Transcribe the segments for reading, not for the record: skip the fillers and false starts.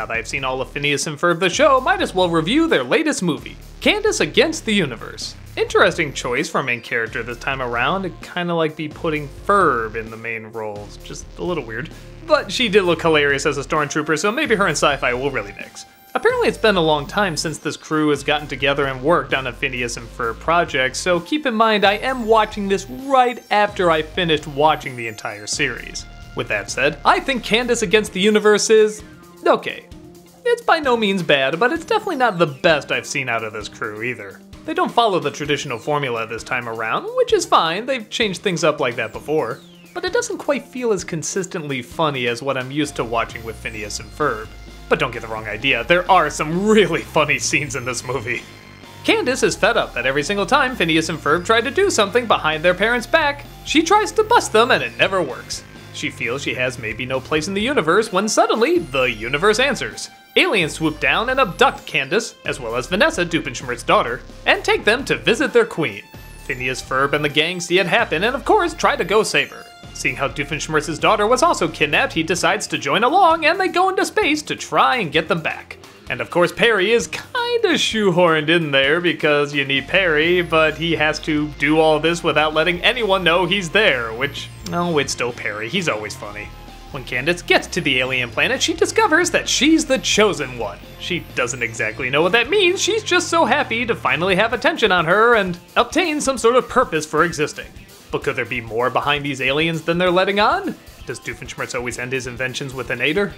that I've seen all of Phineas and Ferb the show, might as well review their latest movie, Candace Against the Universe. Interesting choice for main character this time around. It'd kinda like be putting Ferb in the main roles, just a little weird. But she did look hilarious as a stormtrooper, so maybe her and sci-fi will really mix. Apparently it's been a long time since this crew has gotten together and worked on a Phineas and Ferb project, so keep in mind I am watching this right after I finished watching the entire series. With that said, I think Candace Against the Universe is okay. It's by no means bad, but it's definitely not the best I've seen out of this crew either. They don't follow the traditional formula this time around, which is fine, they've changed things up like that before. But it doesn't quite feel as consistently funny as what I'm used to watching with Phineas and Ferb. But don't get the wrong idea, there are some really funny scenes in this movie. Candace is fed up that every single time Phineas and Ferb try to do something behind their parents' back, she tries to bust them and it never works. She feels she has maybe no place in the universe when suddenly, the universe answers. Aliens swoop down and abduct Candace, as well as Vanessa, Doofenshmirtz's daughter, and take them to visit their queen. Phineas, Ferb, and the gang see it happen and of course try to go save her. Seeing how Doofenshmirtz's daughter was also kidnapped, he decides to join along and they go into space to try and get them back. And of course Perry is kinda shoehorned in there because you need Perry, but he has to do all this without letting anyone know he's there, which, no, it's still Perry, he's always funny. When Candace gets to the alien planet, she discovers that she's the chosen one. She doesn't exactly know what that means, she's just so happy to finally have attention on her and obtain some sort of purpose for existing. But could there be more behind these aliens than they're letting on? Does Doofenshmirtz always end his inventions with an aider?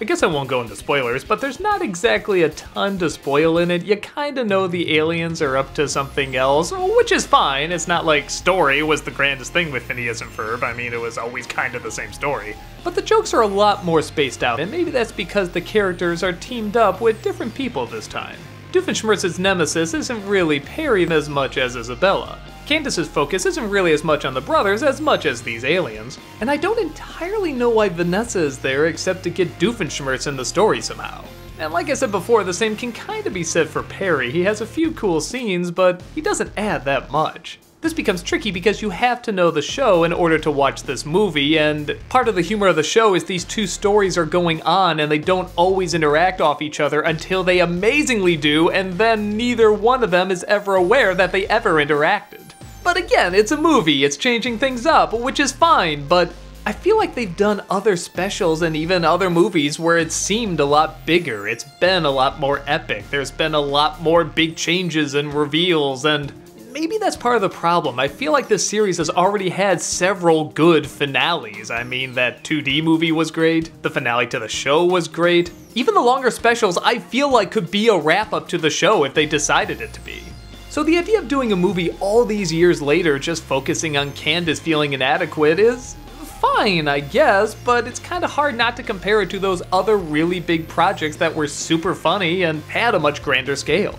I guess I won't go into spoilers, but there's not exactly a ton to spoil in it. You kinda know the aliens are up to something else, which is fine. It's not like story was the grandest thing with Phineas and Ferb. I mean, it was always kind of the same story. But the jokes are a lot more spaced out, and maybe that's because the characters are teamed up with different people this time. Doofenshmirtz's nemesis isn't really Perry as much as Isabella. Candace's focus isn't really as much on the brothers as much as these aliens. And I don't entirely know why Vanessa is there except to get Doofenshmirtz in the story somehow. And like I said before, the same can kinda be said for Perry. He has a few cool scenes, but he doesn't add that much. This becomes tricky because you have to know the show in order to watch this movie, and part of the humor of the show is these two stories are going on and they don't always interact off each other until they amazingly do, and then neither one of them is ever aware that they ever interacted. But again, it's a movie, it's changing things up, which is fine, but I feel like they've done other specials and even other movies where it seemed a lot bigger. It's been a lot more epic. There's been a lot more big changes and reveals, and maybe that's part of the problem. I feel like this series has already had several good finales. I mean, that 2D movie was great, the finale to the show was great. Even the longer specials I feel like could be a wrap-up to the show if they decided it to be. So the idea of doing a movie all these years later just focusing on Candace feeling inadequate is fine, I guess, but it's kinda hard not to compare it to those other really big projects that were super funny and had a much grander scale.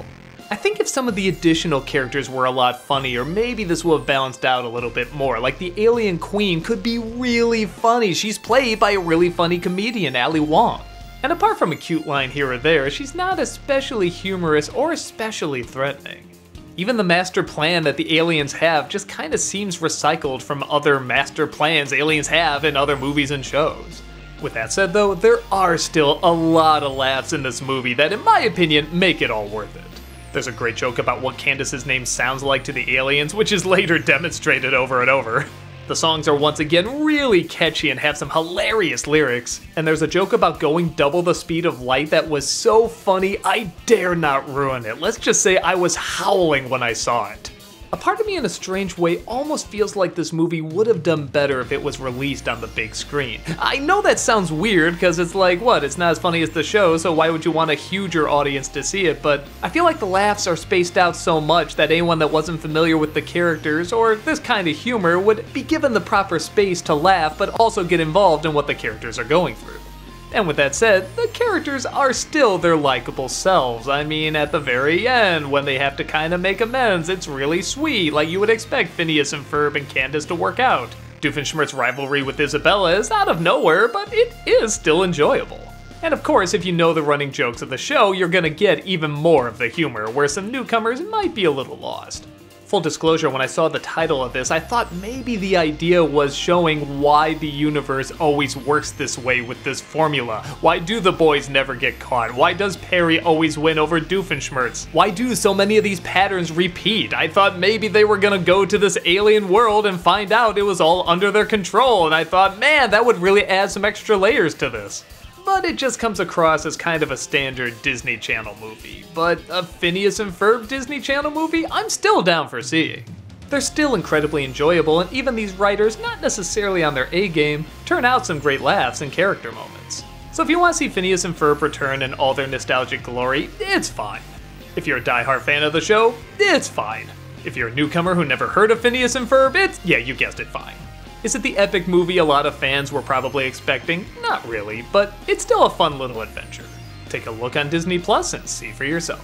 I think if some of the additional characters were a lot funnier, maybe this would have balanced out a little bit more. Like the alien queen could be really funny. She's played by a really funny comedian, Ali Wong. And apart from a cute line here or there, she's not especially humorous or especially threatening. Even the master plan that the aliens have just kinda seems recycled from other master plans aliens have in other movies and shows. With that said though, there are still a lot of laughs in this movie that in my opinion make it all worth it. There's a great joke about what Candace's name sounds like to the aliens, which is later demonstrated over and over. The songs are once again really catchy and have some hilarious lyrics, and there's a joke about going double the speed of light that was so funny I dare not ruin it. Let's just say I was howling when I saw it. A part of me in a strange way almost feels like this movie would have done better if it was released on the big screen. I know that sounds weird because it's like, what, it's not as funny as the show, so why would you want a huger audience to see it, but I feel like the laughs are spaced out so much that anyone that wasn't familiar with the characters or this kind of humor would be given the proper space to laugh but also get involved in what the characters are going through. And with that said, the characters are still their likable selves. I mean, at the very end, when they have to kind of make amends, it's really sweet, like you would expect Phineas and Ferb and Candace to work out. Doofenshmirtz's rivalry with Isabella is out of nowhere, but it is still enjoyable. And of course, if you know the running jokes of the show, you're gonna get even more of the humor, where some newcomers might be a little lost. Full disclosure, when I saw the title of this, I thought maybe the idea was showing why the universe always works this way with this formula. Why do the boys never get caught? Why does Perry always win over Doofenshmirtz? Why do so many of these patterns repeat? I thought maybe they were gonna go to this alien world and find out it was all under their control, and I thought, man, that would really add some extra layers to this. But it just comes across as kind of a standard Disney Channel movie. But a Phineas and Ferb Disney Channel movie, I'm still down for seeing. They're still incredibly enjoyable, and even these writers, not necessarily on their A game, turn out some great laughs and character moments. So if you want to see Phineas and Ferb return in all their nostalgic glory, it's fine. If you're a diehard fan of the show, it's fine. If you're a newcomer who never heard of Phineas and Ferb, it's, yeah, you guessed it, fine. Is it the epic movie a lot of fans were probably expecting? Not really, but it's still a fun little adventure. Take a look on Disney Plus and see for yourself.